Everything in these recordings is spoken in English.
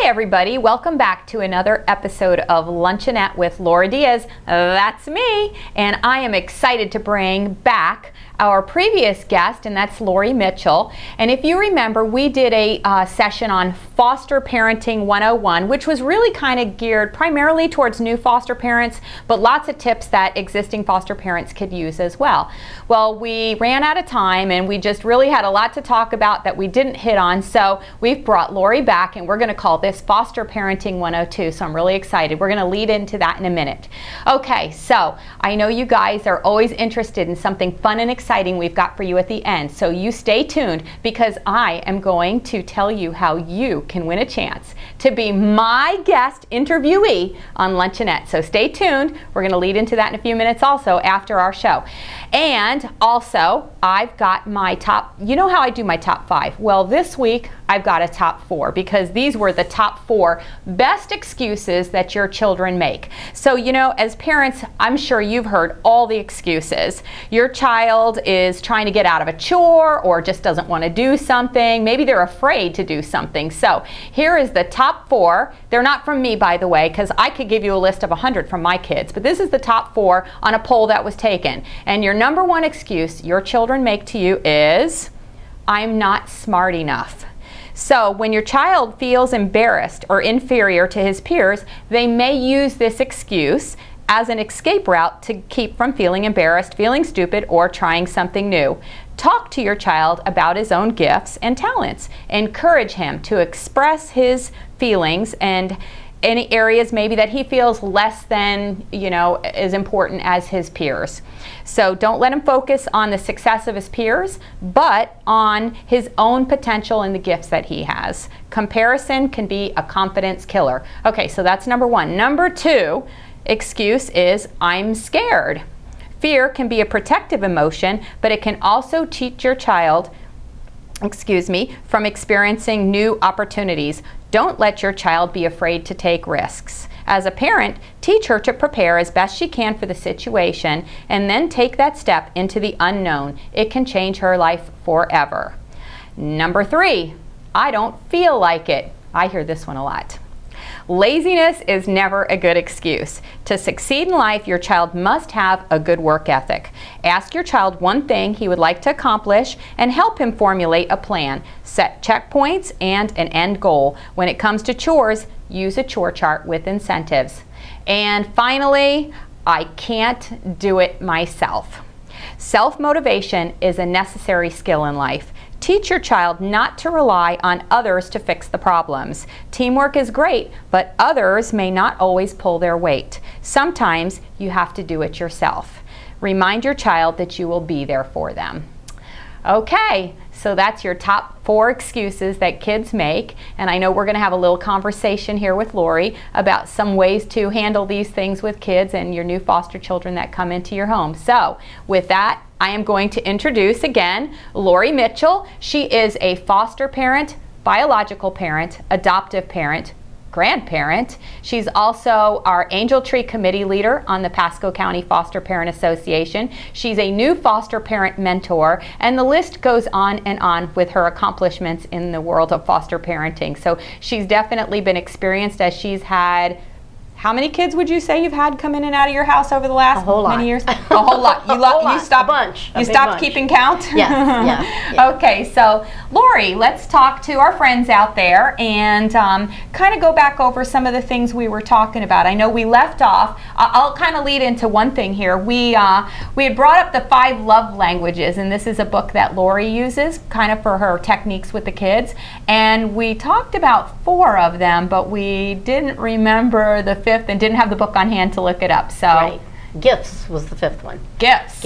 everybody, welcome back to another episode of Luncheonette with Laura Diaz. That's me, and I am excited to bring back our previous guest, and that's Lori Mitchell. And if you remember, we did a session on Foster Parenting 101, which was really kind of geared primarily towards new foster parents, but lots of tips that existing foster parents could use as well. Well, we ran out of time, and we just really had a lot to talk about that we didn't hit on, so we've brought Lori back, and we're going to call this Foster Parenting 102, so I'm really excited. We're going to lead into that in a minute. Okay, so I know you guys are always interested in something fun and exciting we've got for you at the end, so you stay tuned because I am going to tell you how you can win a chance to be my guest interviewee on Luncheonette. So stay tuned. We're going to lead into that in a few minutes also after our show. And also, I've got my top, you know how I do my top 5? Well, this week I've got a top 4 because these were the top 4 best excuses that your children make. So, you know, as parents, I'm sure you've heard all the excuses. Your child is trying to get out of a chore or just doesn't want to do something. Maybe they're afraid to do something. So here is the top 4. They're not from me, by the way, because I could give you a list of 100 from my kids, but this is the top 4 on a poll that was taken. And your number 1 excuse your children make to you is, I'm not smart enough. So when your child feels embarrassed or inferior to his peers, they may use this excuse as an escape route to keep from feeling embarrassed, feeling stupid, or trying something new. Talk to your child about his own gifts and talents. Encourage him to express his feelings and any areas maybe that he feels less than, you know, as important as his peers. So don't let him focus on the success of his peers, but on his own potential and the gifts that he has. Comparison can be a confidence killer. Okay, so that's number 1. Number 2 excuse is, I'm scared. Fear can be a protective emotion, but it can also teach your child, from experiencing new opportunities. Don't let your child be afraid to take risks. As a parent, teach her to prepare as best she can for the situation and then take that step into the unknown. It can change her life forever. Number 3, I don't feel like it. I hear this one a lot. Laziness is never a good excuse. To succeed in life, your child must have a good work ethic. Ask your child one thing he would like to accomplish and help him formulate a plan. Set checkpoints and an end goal. When it comes to chores, use a chore chart with incentives. And finally, I can't do it myself. Self-motivation is a necessary skill in life. Teach your child not to rely on others to fix the problems. Teamwork is great, but others may not always pull their weight. Sometimes you have to do it yourself. Remind your child that you will be there for them. Okay, so that's your top 4 excuses that kids make, and I know we're going to have a little conversation here with Lori about some ways to handle these things with kids and your new foster children that come into your home. So with that, I am going to introduce again Lori Mitchell. She is a foster parent, biological parent, adoptive parent, grandparent. She's also our Angel Tree Committee leader on the Pasco County Foster Parent Association. She's a new foster parent mentor, and the list goes on and on with her accomplishments in the world of foster parenting. So she's definitely been experienced, as she's had, how many kids would you say you've had come in and out of your house over the last many years? A whole lot. You stopped keeping count? Yes. Yeah. Okay, so Lori, let's talk to our friends out there and kind of go back over some of the things we were talking about. I know we left off. I'll kind of lead into one thing here. We had brought up the 5 love languages, and this is a book that Lori uses kind of for her techniques with the kids. And we talked about 4 of them, but we didn't remember the 5th and didn't have the book on hand to look it up. So right. Gifts was the 5th one. Gifts.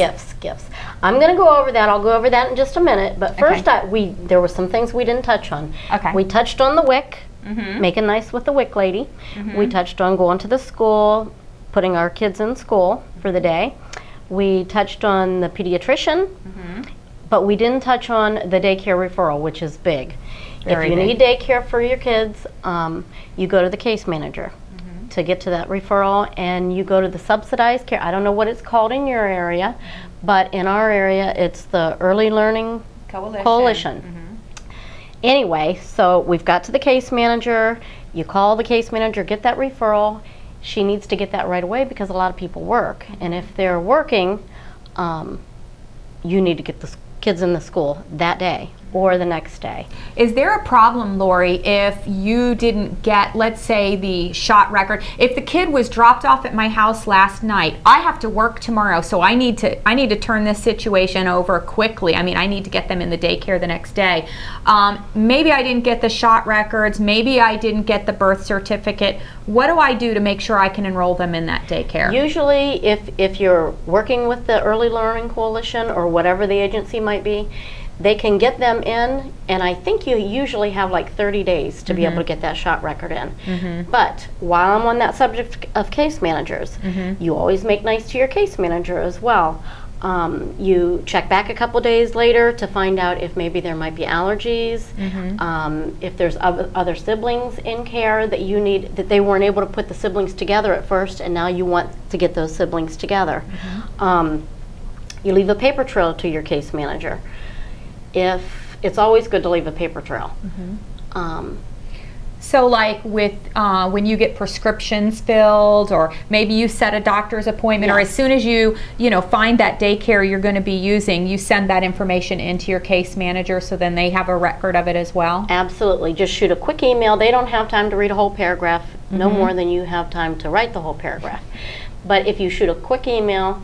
I'm going to go over that. I'll go over that in just a minute. But first, okay. There were some things we didn't touch on. Okay. We touched on the WIC, making nice with the WIC lady. We touched on going to the school, putting our kids in school for the day. We touched on the pediatrician, but we didn't touch on the daycare referral, which is big. If you need daycare for your kids, you go to the case manager to get to that referral, and you go to the subsidized care. I don't know what it's called in your area, but in our area it's the Early Learning Coalition. Anyway, so we've got to the case manager. You call the case manager, get that referral. She needs to get that right away because a lot of people work. And if they're working, you need to get the kids in the school that day or the next day. Is there a problem, Lori, if you didn't get, let's say, the shot record? If the kid was dropped off at my house last night, I have to work tomorrow, so I need to turn this situation over quickly. I mean, I need to get them in the daycare the next day. Maybe I didn't get the shot records, maybe I didn't get the birth certificate. What do I do to make sure I can enroll them in that daycare? Usually, if you're working with the Early Learning Coalition or whatever the agency might be, they can get them in, and I think you usually have like 30 days to be able to get that shot record in. But while I'm on that subject of case managers, you always make nice to your case manager as well. You check back a couple days later to find out if maybe there might be allergies, if there's other siblings in care that you need, that they weren't able to put the siblings together at first, and now you want to get those siblings together. You leave a paper trail to your case manager. If it's always good to leave a paper trail. So like with when you get prescriptions filled, or maybe you set a doctor's appointment, or as soon as you find that daycare you're going to be using, you send that information into your case manager so then they have a record of it as well? Absolutely. Just shoot a quick email. They don't have time to read a whole paragraph, no more than you have time to write the whole paragraph. But if you shoot a quick email,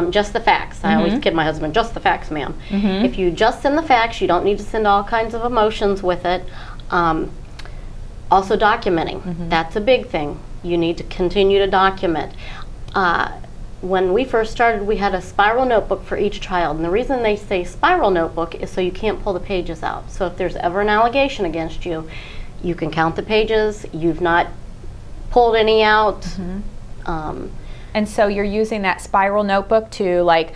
just the facts. I always kid my husband, just the facts, ma'am. If you just send the facts, you don't need to send all kinds of emotions with it. Also documenting, that's a big thing. You need to continue to document. When we first started, we had a spiral notebook for each child, and the reason they say spiral notebook is so you can't pull the pages out. So if there's ever an allegation against you, you can count the pages, you've not pulled any out. And so you're using that spiral notebook to like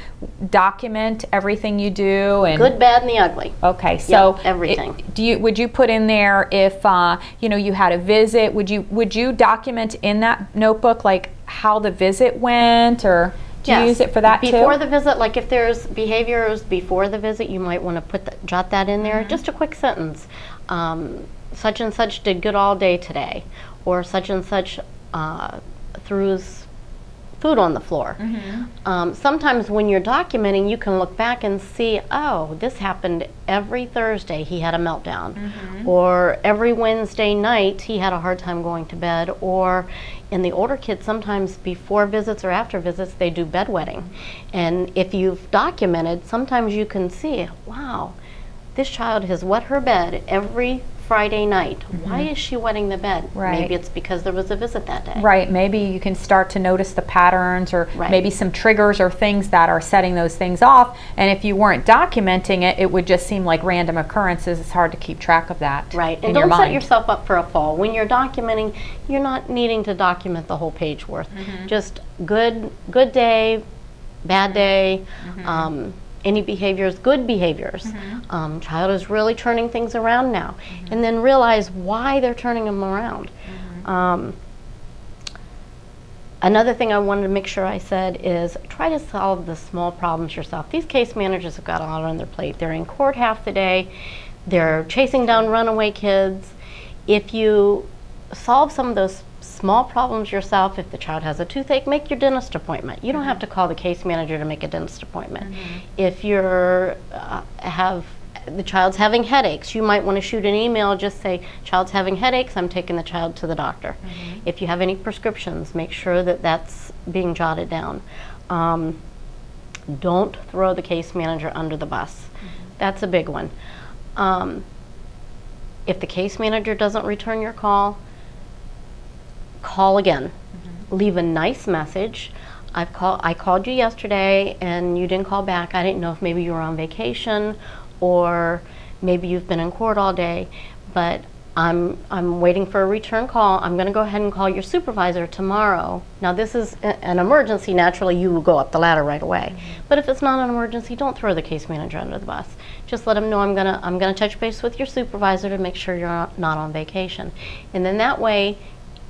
document everything you do, and good, bad, and the ugly. Okay, so everything. Would you put in there if you had a visit? Would you document in that notebook like how the visit went, or do you use it for that before the visit? Like if there's behaviors before the visit, you might want to jot that in there. Just a quick sentence. Such and such did good all day today, or such and such threw food on the floor. Sometimes when you're documenting, you can look back and see, oh, this happened every Thursday, he had a meltdown, or every Wednesday night he had a hard time going to bed, or in the older kids, sometimes before visits or after visits, they do bedwetting. And if you've documented, sometimes you can see, wow, this child has wet her bed every Friday night. Why is she wetting the bed? Right. Maybe it's because there was a visit that day. Right. Maybe you can start to notice the patterns, or maybe some triggers or things that are setting those things off. And if you weren't documenting it, it would just seem like random occurrences. It's hard to keep track of that. Right. And don't set yourself up for a fall. When you're documenting, you're not needing to document the whole page worth. Just good day, bad day. Any behaviors, good behaviors. Child is really turning things around now. And then realize why they're turning them around. Another thing I wanted to make sure I said is try to solve the small problems yourself. These case managers have got a lot on their plate. They're in court half the day. They're chasing down runaway kids. If you solve some of those small problems yourself, if the child has a toothache, make your dentist appointment. You don't have to call the case manager to make a dentist appointment. If you're the child's having headaches, you might want to shoot an email, just say, child's having headaches, I'm taking the child to the doctor. If you have any prescriptions, make sure that that's being jotted down. Don't throw the case manager under the bus. That's a big one. If the case manager doesn't return your call again. Leave a nice message. I called you yesterday and you didn't call back. I didn't know if maybe you were on vacation, or maybe you've been in court all day, but I'm waiting for a return call. I'm going to go ahead and call your supervisor tomorrow. Now this is an emergency. Naturally you will go up the ladder right away. But if it's not an emergency, don't throw the case manager under the bus. Just let them know I'm gonna touch base with your supervisor to make sure you're not on vacation. And then that way,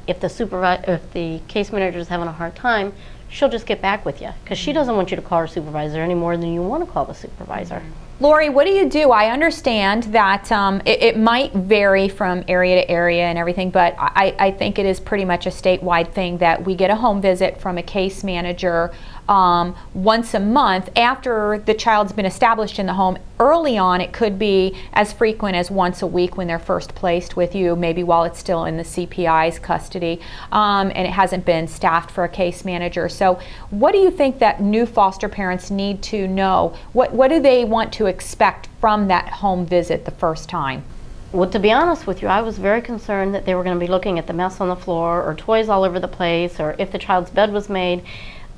if the case manager is having a hard time, she'll just get back with you because she doesn't want you to call her supervisor any more than you want to call the supervisor. Lori, what do you do? I understand that it might vary from area to area and everything, but I think it is pretty much a statewide thing that we get a home visit from a case manager once a month after the child's been established in the home. Early on, it could be as frequent as once a week when they're first placed with you, maybe while it's still in the CPI's custody, and it hasn't been staffed for a case manager. So what do you think that new foster parents need to know? What do they want to expect from that home visit the first time? Well, to be honest with you, I was very concerned that they were going to be looking at the mess on the floor or toys all over the place or if the child's bed was made.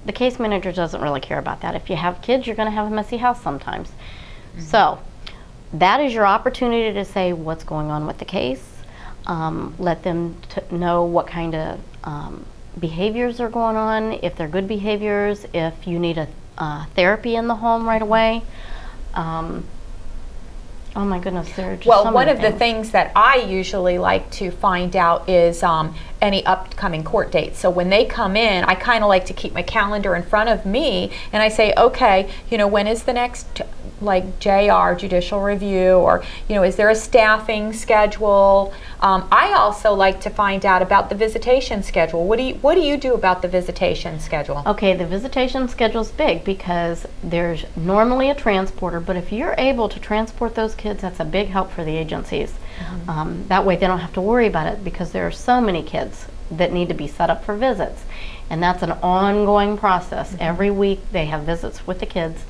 The case manager doesn't really care about that. If you have kids, you're going to have a messy house sometimes. So that is your opportunity to say what's going on with the case. Let them know what kind of behaviors are going on, if they're good behaviors, if you need a therapy in the home right away. Oh my goodness, there are just so one many of the things that I usually like to find out is any upcoming court dates. So when they come in, I kind of like to keep my calendar in front of me and I say, okay, when is the next like JR, judicial review, or is there a staffing schedule? I also like to find out about the visitation schedule. What do you do about the visitation schedule? Okay, the visitation schedule's big because there's normally a transporter, but if you're able to transport those kids, that's a big help for the agencies. That way they don't have to worry about it because there are so many kids that need to be set up for visits, and that's an ongoing process. Every week they have visits with the kids.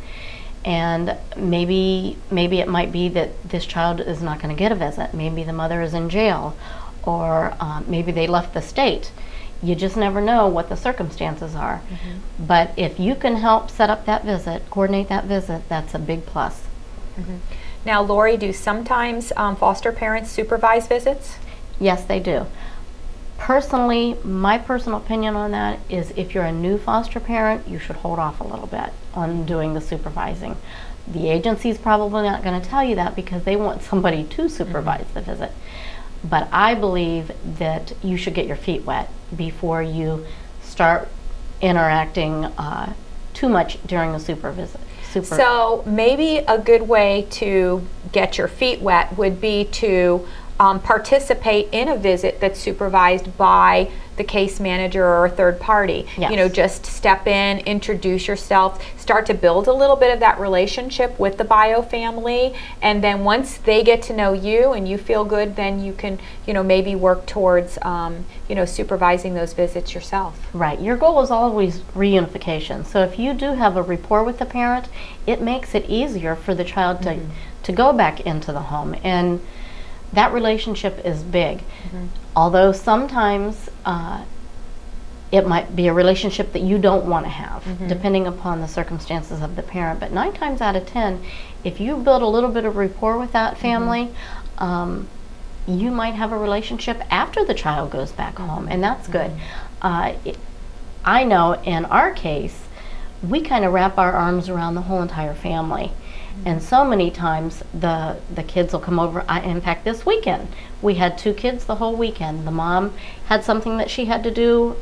And maybe it might be that this child is not going to get a visit. Maybe the mother is in jail, or maybe they left the state. You just never know what the circumstances are. But if you can help set up that visit, coordinate that visit, that's a big plus. Now, Lori, do sometimes foster parents supervise visits? Yes, they do. Personally, my personal opinion on that is if you're a new foster parent, you should hold off a little bit on doing the supervising. The agency's probably not going to tell you that because they want somebody to supervise the visit. But I believe that you should get your feet wet before you start interacting too much during the supervision. So maybe a good way to get your feet wet would be to participate in a visit that's supervised by the case manager or a third party. Yes. Just step in, introduce yourself, start to build a little bit of that relationship with the bio family, and then once they get to know you and you feel good, then you can, maybe work towards, supervising those visits yourself. Right. Your goal is always reunification. So if you do have a rapport with the parent, it makes it easier for the child to go back into the home. And that relationship is big. Although sometimes it might be a relationship that you don't want to have, depending upon the circumstances of the parent. But 9 times out of 10, if you build a little bit of rapport with that family, you might have a relationship after the child goes back home, and that's good. I know in our case, we kind of wrap our arms around the whole entire family. And so many times the kids will come over. In fact, this weekend, we had 2 kids the whole weekend. The mom had something that she had to do,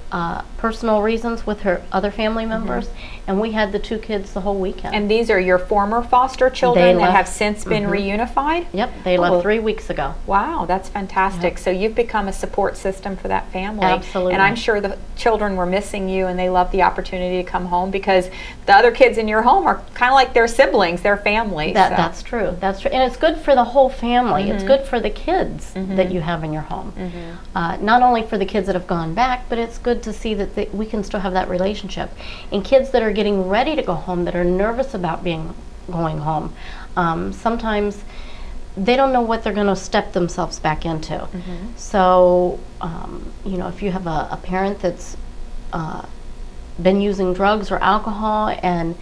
personal reasons with her other family members, and we had the 2 kids the whole weekend. And these are your former foster children that have since been reunified? Yep, they left 3 weeks ago. Wow, that's fantastic. Yep. So you've become a support system for that family. Absolutely. And I'm sure the children were missing you and they love the opportunity to come home because the other kids in your home are kind of like their siblings, their family. That's true. That's true. And it's good for the whole family. It's good for the kids that you have in your home. Not only for the kids that have gone back, but it's good to see that we can still have that relationship. And kids that are getting ready to go home, that are nervous about going home, sometimes they don't know what they're going to step themselves back into. So, if you have a parent that's been using drugs or alcohol and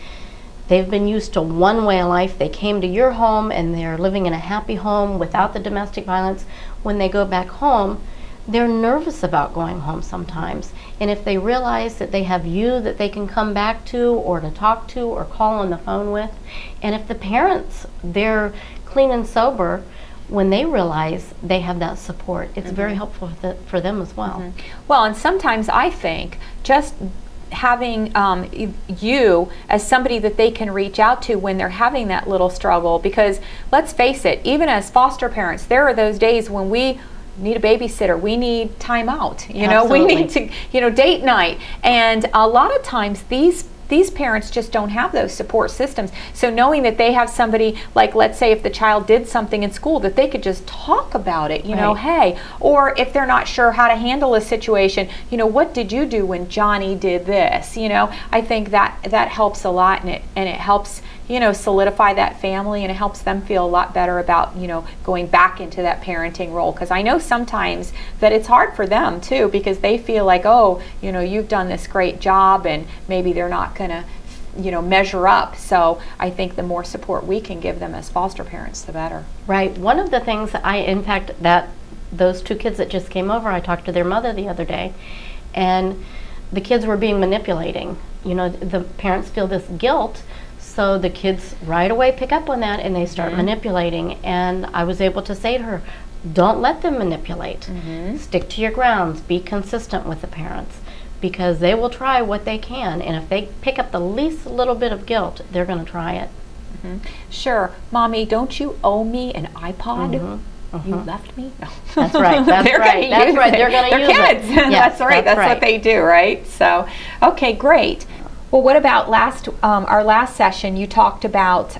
they've been used to one way of life, they came to your home and they're living in a happy home without the domestic violence. When they go back home, they're nervous about going home sometimes. And if they realize that they have you that they can come back to or to talk to or call on the phone with, and if the parents, they're clean and sober, when they realize they have that support, it's very helpful for them as well. Well, and sometimes I think just having you as somebody that they can reach out to when they're having that little struggle, because let's face it, even as foster parents, there are those days when we need a babysitter, we need time out, you know, we need to, you know, date night, and a lot of times these parents just don't have those support systems. So knowing that they have somebody, like let's say if the child did something in school, that they could just talk about it, you know, hey, or if they're not sure how to handle a situation, you know, what did you do when Johnny did this? You know, I think that helps a lot, and it helps, you know, solidify that family, and it helps them feel a lot better about, you know, going back into that parenting role. Because I know sometimes that it's hard for them too, because they feel like, oh, you know, you've done this great job, and maybe they're not going to, you know, measure up. So I think the more support we can give them as foster parents, the better. Right. One of the things in fact, that those 2 kids that just came over, I talked to their mother the other day, and the kids were being manipulating. You know, the parents feel this guilt, so the kids right away pick up on that and they start manipulating. And I was able to say to her, don't let them manipulate. Stick to your grounds. Be consistent with the parents, because they will try what they can. And if they pick up the least little bit of guilt, they're going to try it. Sure. Mommy, don't you owe me an iPod? You left me? No. That's right. That's right. That's right. They're going to use kids. it. Yes, that's right. That's what they do, right? So, okay, great. Well, what about our last session? You talked about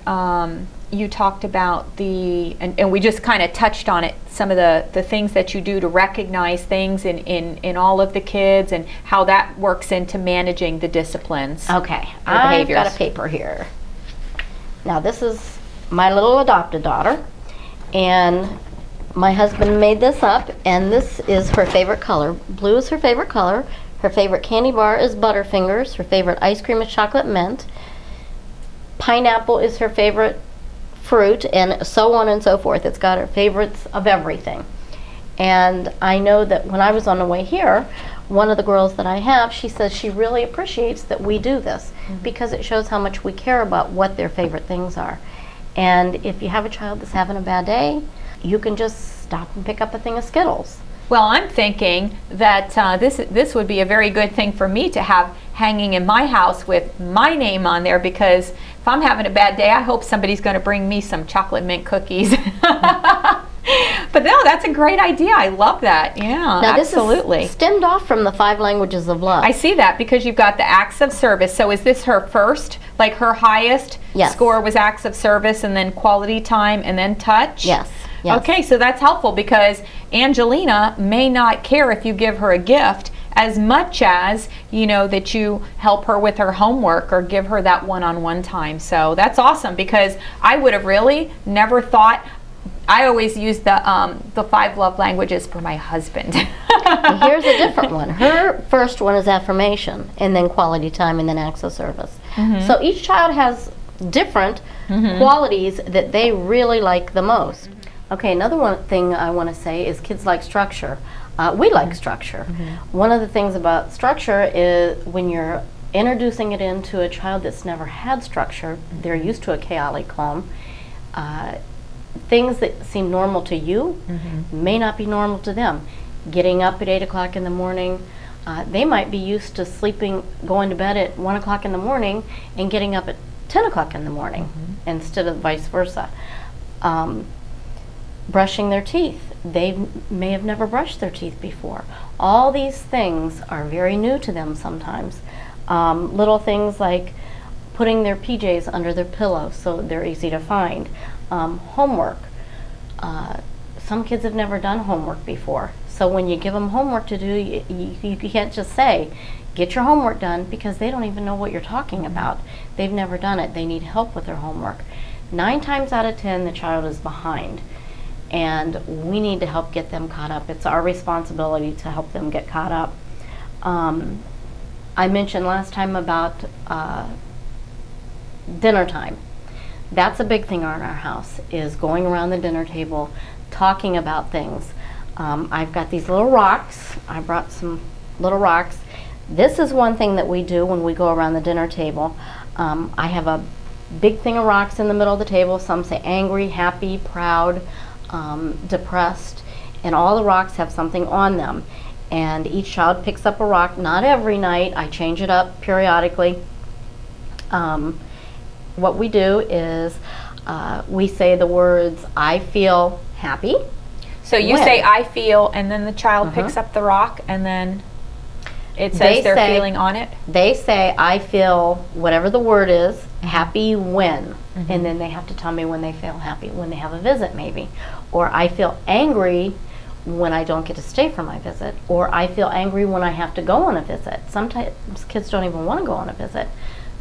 the, and we just kind of touched on it, some of the things that you do to recognize things in all of the kids, and how that works into managing the disciplines. Okay, I've got a paper here. Now this is my little adopted daughter, and my husband made this up, and this is her favorite color. Blue is her favorite color. Her favorite candy bar is Butterfingers. Her favorite ice cream is chocolate mint. Pineapple is her favorite fruit, and so on and so forth. It's got her favorites of everything. And I know that when I was on the way here, one of the girls that I have, she says she really appreciates that we do this, because it shows how much we care about what their favorite things are. And if you have a child that's having a bad day, you can just stop and pick up a thing of Skittles. Well, I'm thinking that this would be a very good thing for me to have hanging in my house with my name on there, because if I'm having a bad day, I hope somebody's going to bring me some chocolate mint cookies. But no, that's a great idea. I love that. Yeah, now, absolutely. This is stemmed off from the 5 languages of love. I see that, because you've got the acts of service. So is this her first, like her highest score was acts of service, and then quality time, and then touch? Yes. Yes. Okay, so that's helpful, because Angelina may not care if you give her a gift as much as, you know, that you help her with her homework or give her that one-on-one time. So that's awesome, because I would have really never thought. I always use the 5 love languages for my husband. Here's a different one. Her first one is affirmation, and then quality time, and then acts of service. So each child has different qualities that they really like the most. Okay, another thing I want to say is kids like structure. We like structure. One of the things about structure is when you're introducing it into a child that's never had structure, they're used to a chaotic home. Things that seem normal to you may not be normal to them. Getting up at 8 o'clock in the morning, they might be used to going to bed at 1 o'clock in the morning and getting up at 10 o'clock in the morning instead of vice versa. Brushing their teeth. They may have never brushed their teeth before. All these things are very new to them sometimes. Little things like putting their PJs under their pillow so they're easy to find. Homework. Some kids have never done homework before. So when you give them homework to do, you can't just say, get your homework done, because they don't even know what you're talking about. They've never done it. They need help with their homework. 9 times out of 10, the child is behind, and we need to help get them caught up. It's our responsibility to help them get caught up. I mentioned last time about dinner time. That's a big thing in our house, is going around the dinner table, talking about things. I've got these little rocks. I brought some little rocks. This is one thing that we do when we go around the dinner table. I have a big thing of rocks in the middle of the table. Some say angry, happy, proud, depressed, and all the rocks have something on them. and each child picks up a rock. Not every night, I change it up periodically. What we do is we say the words, I feel happy. So you say I feel, and then the child picks up the rock, and then it says their feeling on it? They say, I feel whatever the word is, happy when. And then they have to tell me when they feel happy, when they have a visit maybe. Or I feel angry when I don't get to stay for my visit. Or I feel angry when I have to go on a visit. Sometimes kids don't even want to go on a visit.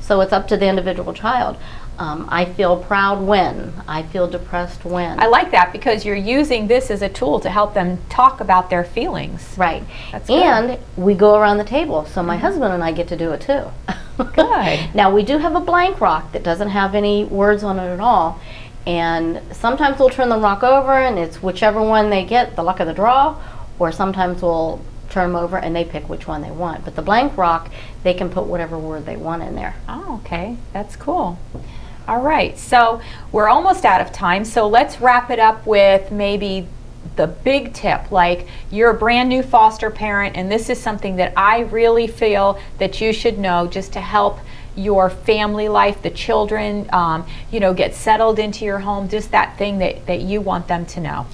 So it's up to the individual child. I feel proud when. I feel depressed when. I like that because you're using this as a tool to help them talk about their feelings. Right. That's good. And we go around the table, so my husband and I get to do it too. Good. Now we do have a blank rock that doesn't have any words on it at all. And sometimes we'll turn the rock over and it's whichever one they get, the luck of the draw, or sometimes we'll turn them over and they pick which one they want. But the blank rock, they can put whatever word they want in there. Oh, okay. That's cool. All right. So we're almost out of time. So let's wrap it up with maybe the big tip. Like, you're a brand new foster parent, and this is something that I really feel that you should know just to help your family life, the children, you know, get settled into your home, just that thing that you want them to know.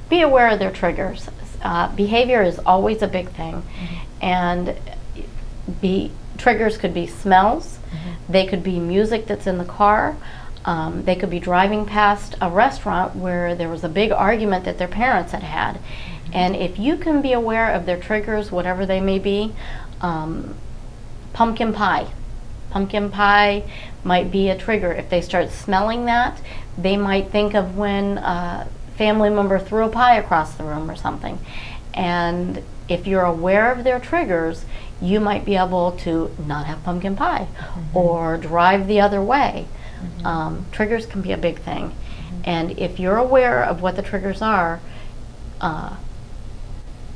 Be aware of their triggers. Behavior is always a big thing, and triggers could be smells, they could be music that's in the car, they could be driving past a restaurant where there was a big argument that their parents had had. And if you can be aware of their triggers, whatever they may be, pumpkin pie. Pumpkin pie might be a trigger. If they start smelling that, they might think of when a family member threw a pie across the room or something. And if you're aware of their triggers, you might be able to not have pumpkin pie or drive the other way. Triggers can be a big thing. And if you're aware of what the triggers are,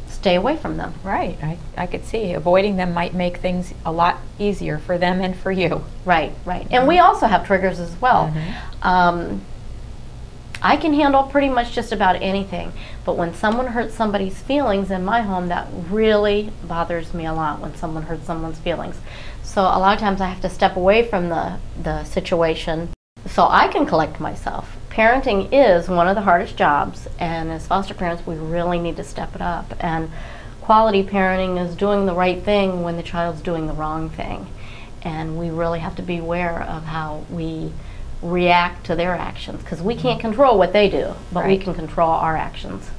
stay away from them. Right. I could see avoiding them might make things a lot easier for them and for you. Right, right. And we also have triggers as well. I can handle pretty much just about anything, but when someone hurts somebody's feelings in my home, that really bothers me a lot, when someone hurts someone's feelings. So a lot of times I have to step away from the situation so I can collect myself. Parenting is one of the hardest jobs, and as foster parents we really need to step it up. And quality parenting is doing the right thing when the child's doing the wrong thing. And we really have to be aware of how we react to their actions, because we can't control what they do, but we can control our actions.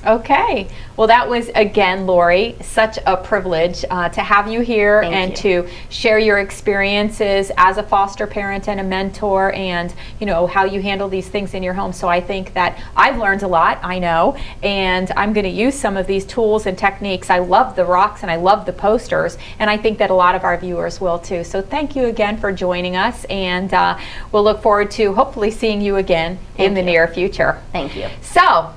Okay. Well, that was, again, Lori, such a privilege to have you here and to share your experiences as a foster parent and a mentor, and, you know, how you handle these things in your home. So I think that I've learned a lot, I know, and I'm going to use some of these tools and techniques. I love the rocks and I love the posters, and I think that a lot of our viewers will too. So thank you again for joining us, and we'll look forward to hopefully seeing you again in the near future. Thank you. So,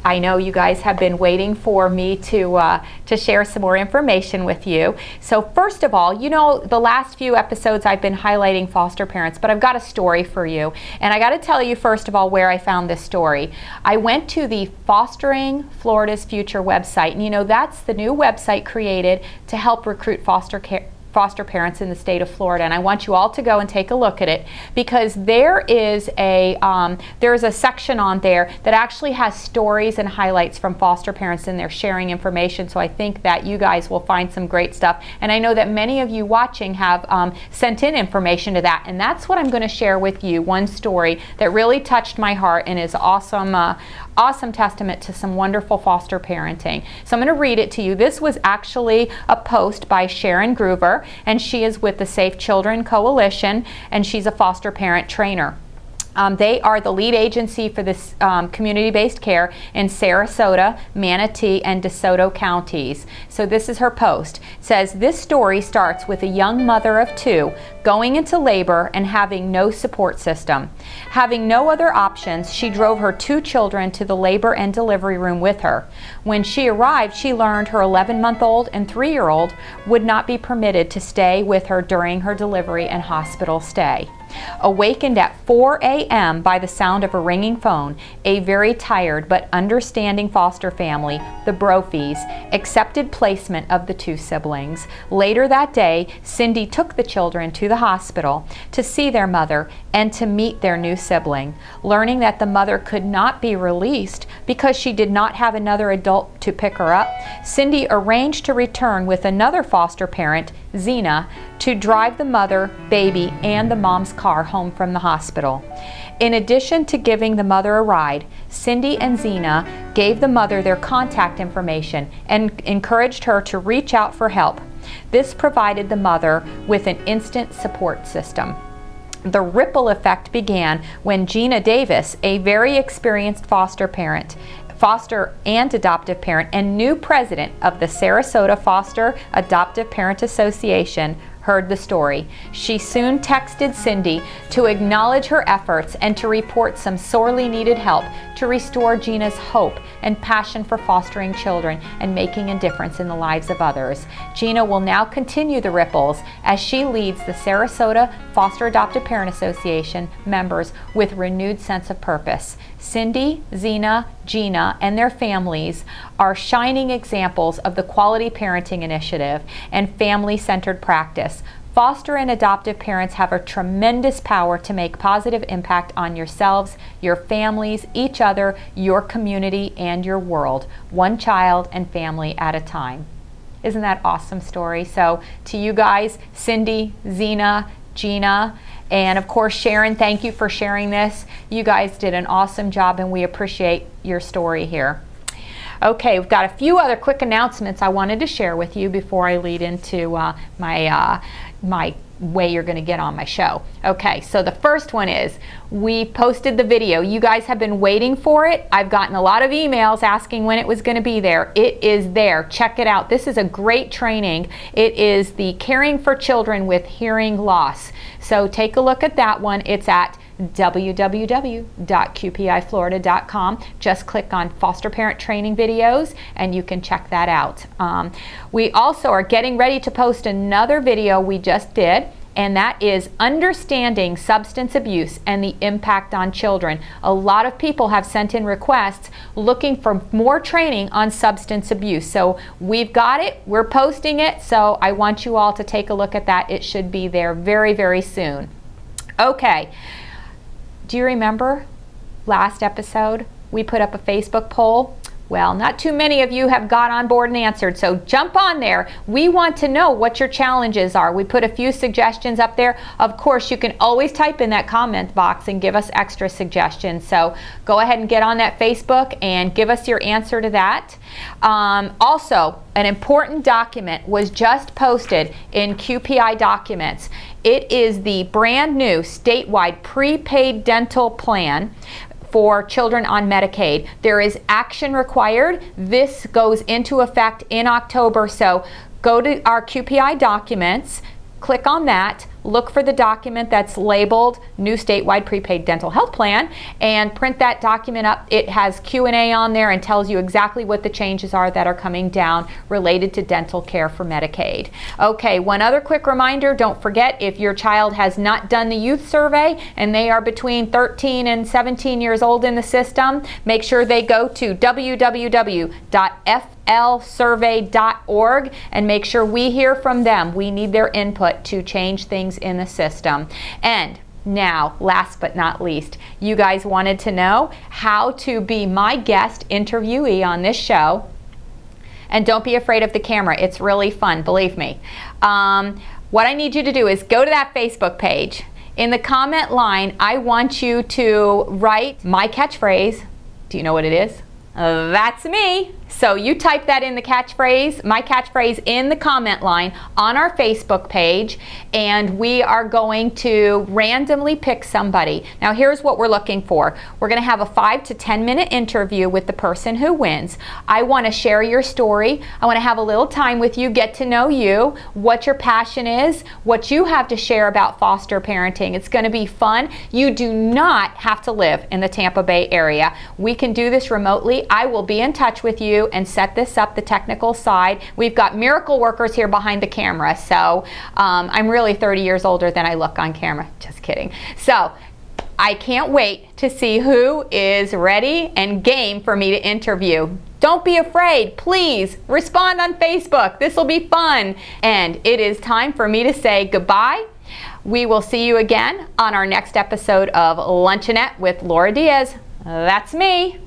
I know you guys have been waiting for me to share some more information with you. So first of all, you know, the last few episodes I've been highlighting foster parents, but I've got a story for you. And I got to tell you first of all where I found this story. I went to the Fostering Florida's Future website, and you know, that's the new website created to help recruit foster parents in the state of Florida, and I want you all to go and take a look at it, because there is a section on there that actually has stories and highlights from foster parents, and they're sharing information. So I think that you guys will find some great stuff, and I know that many of you watching have sent in information to that, and that's what I'm going to share with you. One story that really touched my heart and is awesome. Awesome testament to some wonderful foster parenting. So I'm going to read it to you. This was actually a post by Sharon Groover, and she is with the Safe Children Coalition, and she's a foster parent trainer. They are the lead agency for this community-based care in Sarasota, Manatee, and DeSoto counties. So this is her post. It says, this story starts with a young mother of two going into labor and having no support system. Having no other options, she drove her two children to the labor and delivery room with her. When she arrived, she learned her 11-month-old and 3-year-old would not be permitted to stay with her during her delivery and hospital stay. Awakened at 4 a.m. by the sound of a ringing phone, a very tired but understanding foster family, the Brophies, accepted placement of the two siblings. Later that day, Cindy took the children to the hospital to see their mother and to meet their new sibling. Learning that the mother could not be released because she did not have another adult to pick her up, Cindy arranged to return with another foster parent, Zena, to drive the mother, baby, and the mom's car home from the hospital. In addition to giving the mother a ride, Cindy and Zena gave the mother their contact information and encouraged her to reach out for help. This provided the mother with an instant support system. The ripple effect began when Gina Davis, a very experienced foster and adoptive parent and new president of the Sarasota Foster Adoptive Parent Association, heard the story. She soon texted Cindy to acknowledge her efforts and to report some sorely needed help to restore Gina's hope and passion for fostering children and making a difference in the lives of others. Gina will now continue the ripples as she leads the Sarasota Foster Adoptive Parent Association members with renewed sense of purpose. Cindy, Zena, Gina, and their families are shining examples of the Quality Parenting Initiative and family-centered practice. Foster and adoptive parents have a tremendous power to make positive impact on yourselves, your families, each other, your community, and your world, one child and family at a time. Isn't that awesome story? So to you guys, Cindy, Zena, Gina, and of course Sharon, thank you for sharing this. You guys did an awesome job and we appreciate your story here. Okay, we've got a few other quick announcements I wanted to share with you before I lead into my way you're going to get on my show. Okay, so the first one is we posted the video. You guys have been waiting for it. I've gotten a lot of emails asking when it was going to be there. It is there. Check it out. This is a great training. It is the Caring for Children with Hearing Loss. So take a look at that one. It's at www.qpiflorida.com. Just click on Foster Parent Training Videos and you can check that out. We also are getting ready to post another video we just did, and that is understanding substance abuse and the impact on children. A lot of people have sent in requests looking for more training on substance abuse. So we've got it, we're posting it, so I want you all to take a look at that. It should be there very, very soon. Okay. Do you remember last episode we put up a Facebook poll? Well, not too many of you have got on board and answered, so jump on there. We want to know what your challenges are. We put a few suggestions up there. Of course, you can always type in that comment box and give us extra suggestions. So go ahead and get on that Facebook and give us your answer to that. Also, an important document was just posted in QPI Documents. It is the brand new statewide prepaid dental plan for children on Medicaid. There is action required. This goes into effect in October, so go to our QPI Documents, click on that, look for the document that's labeled New Statewide Prepaid Dental Health Plan, and print that document up. It has Q&A on there and tells you exactly what the changes are that are coming down related to dental care for Medicaid. Okay, one other quick reminder, don't forget, if your child has not done the youth survey and they are between 13 and 17 years old in the system, make sure they go to www.flsurvey.org and make sure we hear from them. We need their input to change things in the system. And now, last but not least, you guys wanted to know how to be my guest interviewee on this show. And don't be afraid of the camera. It's really fun, believe me. What I need you to do is go to that Facebook page. In the comment line, I want you to write my catchphrase. Do you know what it is? That's me. So you type that in the catchphrase, my catchphrase, in the comment line on our Facebook page, and we are going to randomly pick somebody. Now here's what we're looking for. We're going to have a 5 to 10 minute interview with the person who wins. I want to share your story. I want to have a little time with you, get to know you, what your passion is, what you have to share about foster parenting. It's going to be fun. You do not have to live in the Tampa Bay area. We can do this remotely. I will be in touch with you you and set this up, the technical side. We've got miracle workers here behind the camera, so I'm really 30 years older than I look on camera. Just kidding. So I can't wait to see who is ready and game for me to interview. Don't be afraid. Please respond on Facebook. This will be fun. And it is time for me to say goodbye. We will see you again on our next episode of Luncheonette with Laura Diaz. That's me.